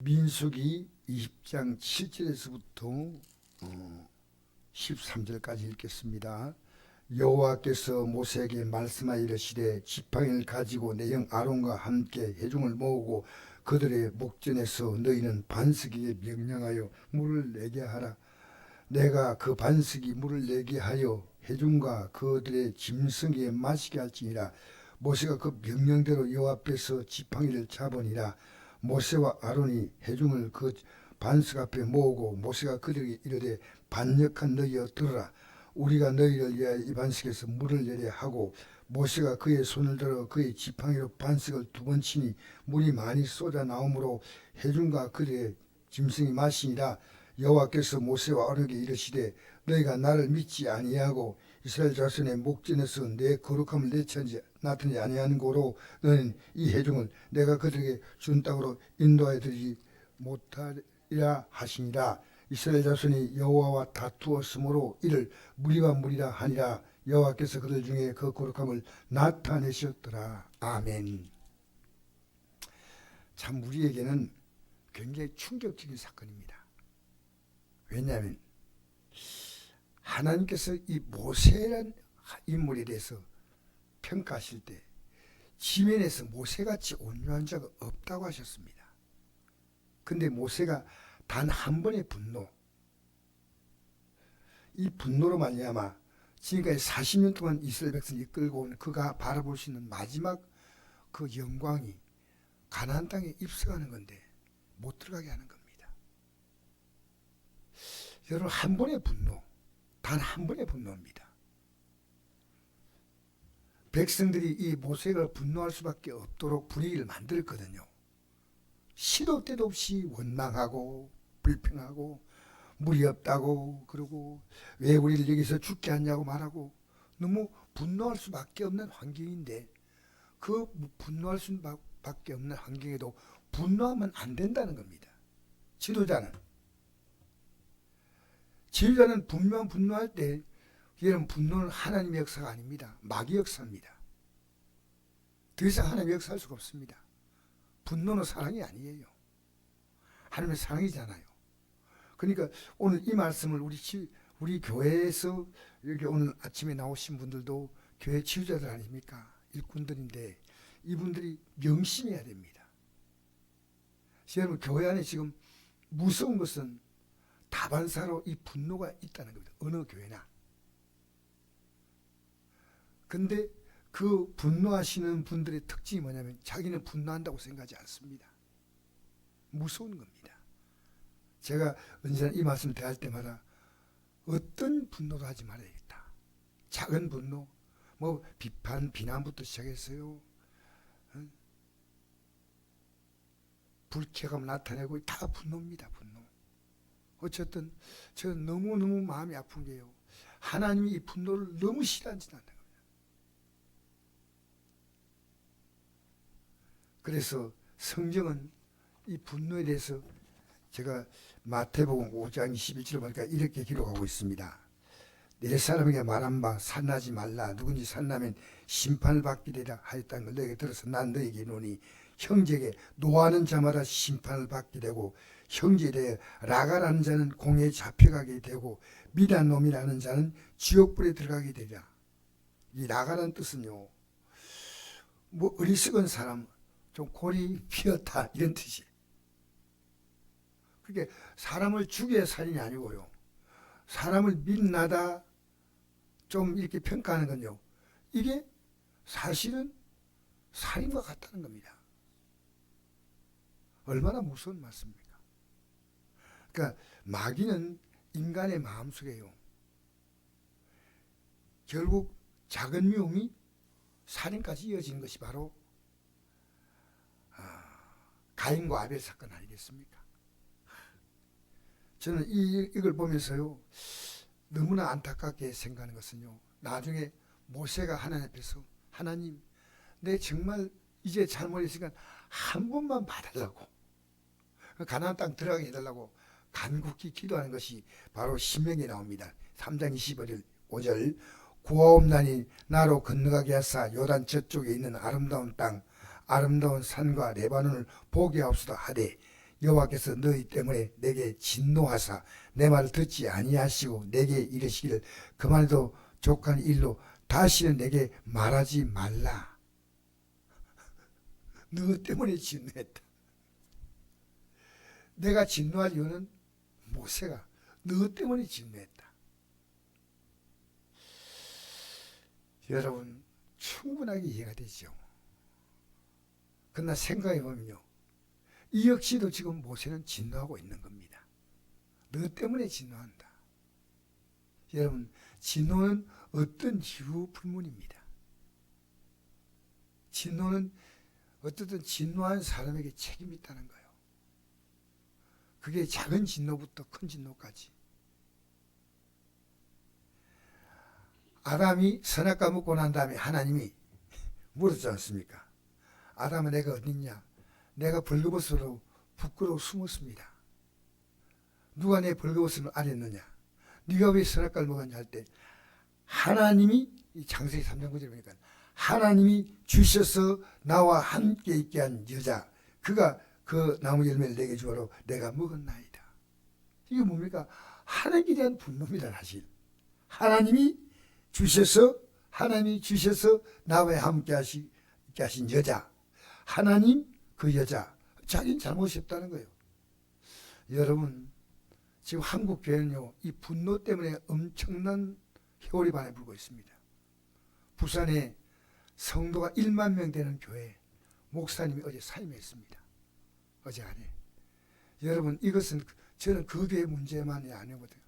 민수기 20장 7절에서부터 13절까지 읽겠습니다. 여호와께서 모세에게 말씀하여 이르시되 지팡이를 가지고 내 형 아론과 함께 회중을 모으고 그들의 목전에서 너희는 반석이에 명령하여 물을 내게 하라. 내가 그 반석이 물을 내게 하여 회중과 그들의 짐승에게 마시게 할지니라. 모세가 그 명령대로 여호와 앞에서 지팡이를 잡으니라. 모세와 아론이 회중을 그 반석 앞에 모으고 모세가 그들에게 이르되 반역한 너희여 들으라. 우리가 너희를 위하여 이 반석에서 물을 내려 하고 모세가 그의 손을 들어 그의 지팡이로 반석을 두 번 치니 물이 많이 쏟아 나오므로 회중과 그들의 짐승이 마시니라. 여호와께서 모세와 아론에게 이르시되 너희가 나를 믿지 아니하고 이스라엘 자손의 목전에서 내 거룩함을 나타내지 아니하는 고로 너는 이 회중을 내가 그들에게 준 땅으로 인도하여 드리지 못하리라 하시니라. 이스라엘 자손이 여호와와 다투었으므로 이를 무리와 무리라 하니라. 여호와께서 그들 중에 그 거룩함을 나타내셨더라. 아멘. 참 우리에게는 굉장히 충격적인 사건입니다. 왜냐하면 하나님께서 이 모세라는 인물에 대해서 평가하실 때 지면에서 모세같이 온유한 자가 없다고 하셨습니다. 근데 모세가 단 한 번의 분노, 이 분노로 말미암아 지금까지 40년 동안 이스라엘 백성을 이끌고 온 그가 바라볼 수 있는 마지막 그 영광이 가나안 땅에 입성하는 건데 못 들어가게 하는 겁니다. 여러분, 한 번의 분노, 단 한 번의 분노입니다. 백성들이 이 모세가 분노할 수밖에 없도록 분위기를 만들었거든요. 시도 때도 없이 원망하고 불평하고 물이 없다고 그러고 왜 우리를 여기서 죽게 하냐고 말하고 너무 분노할 수밖에 없는 환경인데 그 분노할 수밖에 없는 환경에도 분노하면 안 된다는 겁니다. 지도자는 분명 분노할 때 이런 분노는 하나님의 역사가 아닙니다. 마귀의 역사입니다. 더 이상 하나님의 역사할 수가 없습니다. 분노는 사랑이 아니에요. 하나님의 사랑이잖아요. 그러니까 오늘 이 말씀을 우리 교회에서 여기 오늘 아침에 나오신 분들도 교회 치유자들 아닙니까? 일꾼들인데 이분들이 명심해야 됩니다. 여러분, 교회 안에 지금 무서운 것은 다반사로 이 분노가 있다는 겁니다. 어느 교회나. 근데 그 분노하시는 분들의 특징이 뭐냐면 자기는 분노한다고 생각하지 않습니다. 무서운 겁니다. 제가 언제나 이 말씀을 대할 때마다 어떤 분노도 하지 말아야겠다. 작은 분노, 뭐 비판, 비난부터 시작했어요. 불쾌감 나타내고 다 분노입니다. 분노. 어쨌든 저는 너무너무 마음이 아픈 게요. 하나님이 이 분노를 너무 싫어하신다는 겁니다. 그래서 성경은 이 분노에 대해서 제가 마태복음 5장 21절을 보니까 이렇게 기록하고 있습니다. 내 사람에게 말한 바 산나지 말라. 누군지 산나면 심판을 받게 되라 하였다는 걸 너에게 들어서 난 너에게 이르노니 형제에게 노하는 자마다 심판을 받게 되고 형제에 대해 라가라는 자는 공에 잡혀가게 되고 미란 놈이라는 자는 지옥불에 들어가게 되리라. 이 라가라는 뜻은요, 뭐 어리석은 사람, 좀 골이 피었다 이런 뜻이에요. 그게 사람을 죽여야 살인이 아니고요. 사람을 민나다 좀 이렇게 평가하는 건요. 이게 사실은 살인과 같다는 겁니다. 얼마나 무서운 말씀입니까? 그러니까 마귀는 인간의 마음속에요. 결국 작은 유혹이 살인까지 이어지는 것이 바로 가인과 아벨 사건 아니겠습니까? 저는 이걸 보면서요, 너무나 안타깝게 생각하는 것은요, 나중에 모세가 하나님 앞에서 하나님, 내 정말 이제 잘못했으니까 한 번만 봐달라고, 가나안 땅 들어가게 해달라고 간곡히 기도하는 것이 바로 신명기에 나옵니다. 3장 25절 구하옵나니 나로 건너가게 하사 요단 저쪽에 있는 아름다운 땅, 아름다운 산과 레바논을 보게 하옵소서 하되 여호와께서 너희 때문에 내게 진노하사 내 말을 듣지 아니하시고 내게 이르시기를 그만해도 족한 일로 다시는 내게 말하지 말라. 너 때문에 진노했다. 내가 진노할 이유는 모세가 너 때문에 진노했다. 여러분 충분하게 이해가 되죠. 그러나 생각해 보면요, 이 역시도 지금 모세는 진노하고 있는 겁니다. 너 때문에 진노한다. 여러분 진노는 어떤 이유 불문입니다. 진노는 어떻든 진노한 사람에게 책임이 있다는 거예요. 그게 작은 진노부터 큰 진노까지. 아담이 선악과 먹고 난 다음에 하나님이 물었지 않습니까? 아담아 내가 어딨냐? 내가 벌거벗으로 부끄러워 숨었습니다. 누가 내 벌거벗음을 알았느냐? 네가 왜 선악과를 먹었냐 할 때 하나님이, 이 창세기 3장 9절에 보니까 하나님이 주셔서 나와 함께 있게 한 여자, 그가 그 나무 열매를 내게 주어로 내가 먹었나이다. 이게 뭡니까? 하나님에 대한 분노입니다. 사실 하나님이 주셔서 나와 함께 하신 여자, 하나님 그 여자, 자기는 잘못이 없다는 거예요. 여러분 지금 한국 교회는요, 이 분노 때문에 엄청난 회오리 바람이 불고 있습니다. 부산에 성도가 1만 명 되는 교회 목사님이 어제 사임했습니다. 어제 안에. 여러분 이것은 저는 그 교회 문제만이 아니거든요.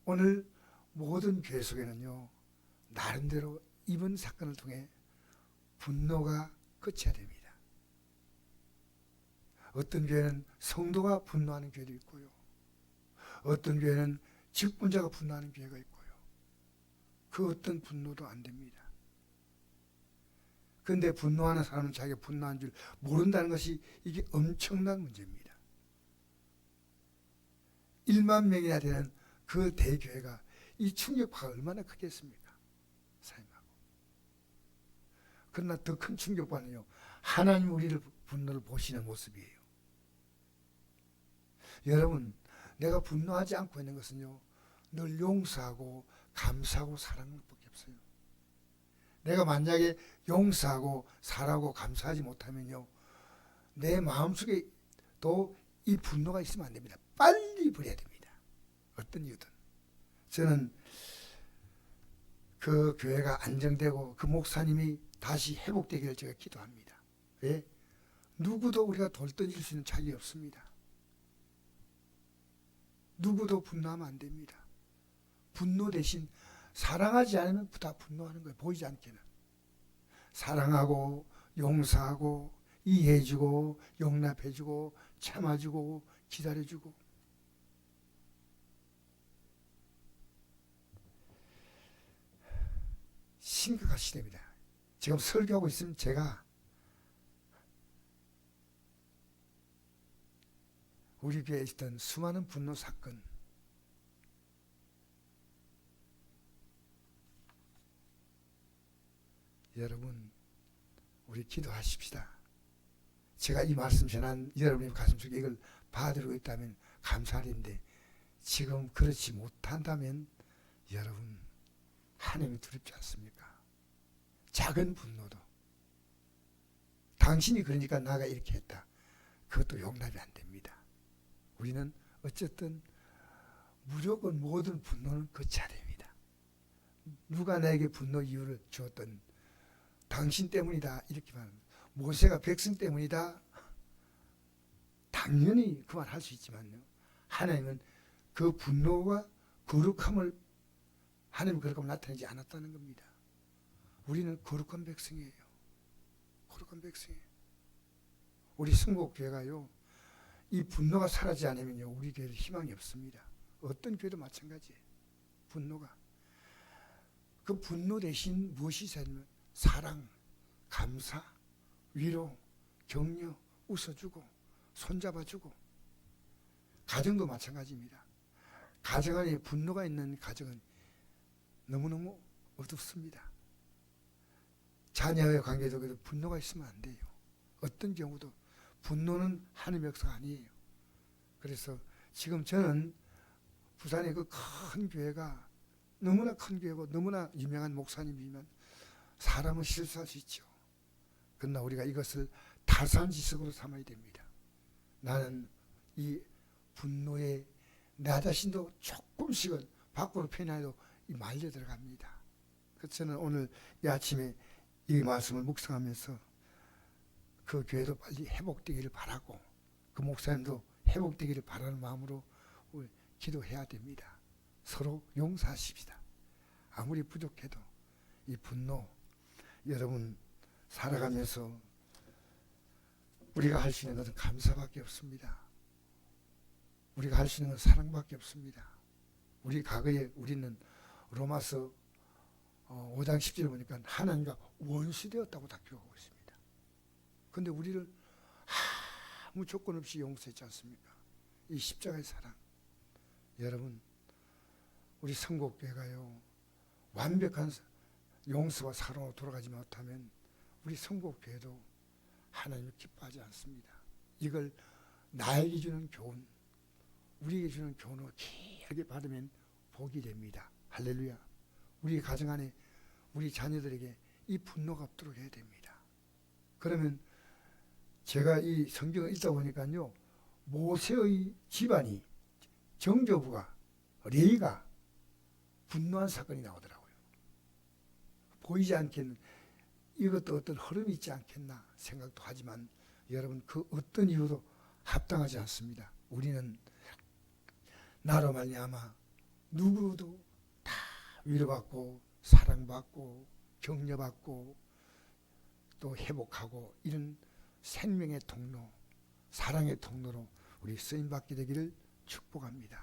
오늘 모든 교회 속에는요, 나름대로 이번 사건을 통해 분노가 거쳐야 됩니다. 어떤 교회는 성도가 분노하는 교회도 있고요, 어떤 교회는 직분자가 분노하는 교회가 있고요. 그 어떤 분노도 안 됩니다. 그런데 분노하는 사람은 자기가 분노한 줄 모른다는 것이 이게 엄청난 문제입니다. 1만 명이나 되는 그 대교회가 이 충격파가 얼마나 크겠습니까? 사임하고. 그러나 더 큰 충격파는요, 하나님 우리를 분노를 보시는 모습이에요. 여러분 내가 분노하지 않고 있는 것은요, 늘 용서하고 감사하고 사랑하는 것밖에 없어요. 내가 만약에 용서하고 사랑하고 감사하지 못하면요, 내 마음속에 또 이 분노가 있으면 안 됩니다. 빨리 버려야 됩니다. 어떤 이유든. 저는 그 교회가 안정되고 그 목사님이 다시 회복되기를 제가 기도합니다. 왜? 누구도 우리가 돌던질 수 있는 자격이 없습니다. 누구도 분노하면 안 됩니다. 분노 대신 사랑하지 않으면 다 분노하는 거예요. 보이지 않게는. 사랑하고 용서하고 이해해주고 용납해주고 참아주고 기다려주고. 심각한 시대입니다. 지금 설교하고 있으면 제가 우리 교회에 있던 수많은 분노 사건, 여러분 우리 기도하십시다. 제가 이 말씀 전한 여러분의 가슴속에 이걸 받아들이고 있다면 감사할 일인데 지금 그렇지 못한다면 여러분 하나님이 두렵지 않습니까? 작은 분노도 당신이 그러니까 나가 이렇게 했다, 그것도 용납이 안 됩니다. 우리는 어쨌든 무조건 모든 분노는 거쳐야 됩니다. 누가 나에게 분노 이유를 주었던 당신 때문이다 이렇게 말합니다. 모세가 백성 때문이다, 당연히 그 말 할 수 있지만요, 하나님은 그 분노가 거룩함을, 하나님 거룩함을 나타내지 않았다는 겁니다. 우리는 거룩한 백성이에요. 거룩한 백성이에요. 우리 성복교회가요, 이 분노가 사라지지 않으면요, 우리 교회는 희망이 없습니다. 어떤 교회도 마찬가지예요. 분노가. 그 분노 대신 무엇이 있어야 되냐면 사랑, 감사, 위로, 격려, 웃어주고 손잡아주고. 가정도 마찬가지입니다. 가정 안에 분노가 있는 가정은 너무너무 어둡습니다. 자녀의 관계도 분노가 있으면 안 돼요. 어떤 경우도 분노는 하나님의 역사가 아니에요. 그래서 지금 저는 부산의 그 큰 교회가 너무나 큰 교회고 너무나 유명한 목사님이지만 사람은 실수할 수 있죠. 그러나 우리가 이것을 타산지석으로 삼아야 됩니다. 나는 이 분노에 나 자신도 조금씩은 밖으로 표현해도 말려 들어갑니다. 그래서 저는 오늘 이 아침에 이 말씀을 묵상하면서 그 교회도 빨리 회복되기를 바라고 그 목사님도 회복되기를 바라는 마음으로 기도해야 됩니다. 서로 용서하십시다. 아무리 부족해도 이 분노, 여러분 살아가면서 우리가 할 수 있는 것은 감사밖에 없습니다. 우리가 할 수 있는 것은 사랑밖에 없습니다. 우리 과거에 우리는 로마서 5장 10절을 보니까 하나님과 원수되었다고 다 기록하고 있습니다. 그런데 우리를 아무 조건 없이 용서했지 않습니까? 이 십자가의 사랑. 여러분, 우리 성곡교회가요 완벽한 용서와 사랑으로 돌아가지 못하면 우리 성곡교회도 하나님을 기뻐하지 않습니다. 이걸 나에게 주는 교훈, 우리에게 주는 교훈을 귀하게 받으면 복이 됩니다. 할렐루야. 우리 가정 안에 우리 자녀들에게 이 분노가 없도록 해야 됩니다. 그러면 제가 이 성경을 읽다 보니까요 모세의 집안이 정조부가 레위가 분노한 사건이 나오더라고요. 보이지 않겠는 이것도 어떤 흐름이 있지 않겠나 생각도 하지만 여러분 그 어떤 이유도 합당하지 않습니다. 우리는 나로 말미암아 누구도 다 위로받고 사랑받고 격려받고 또 회복하고 이런 생명의 통로, 사랑의 통로로 우리 쓰임받게 되기를 축복합니다.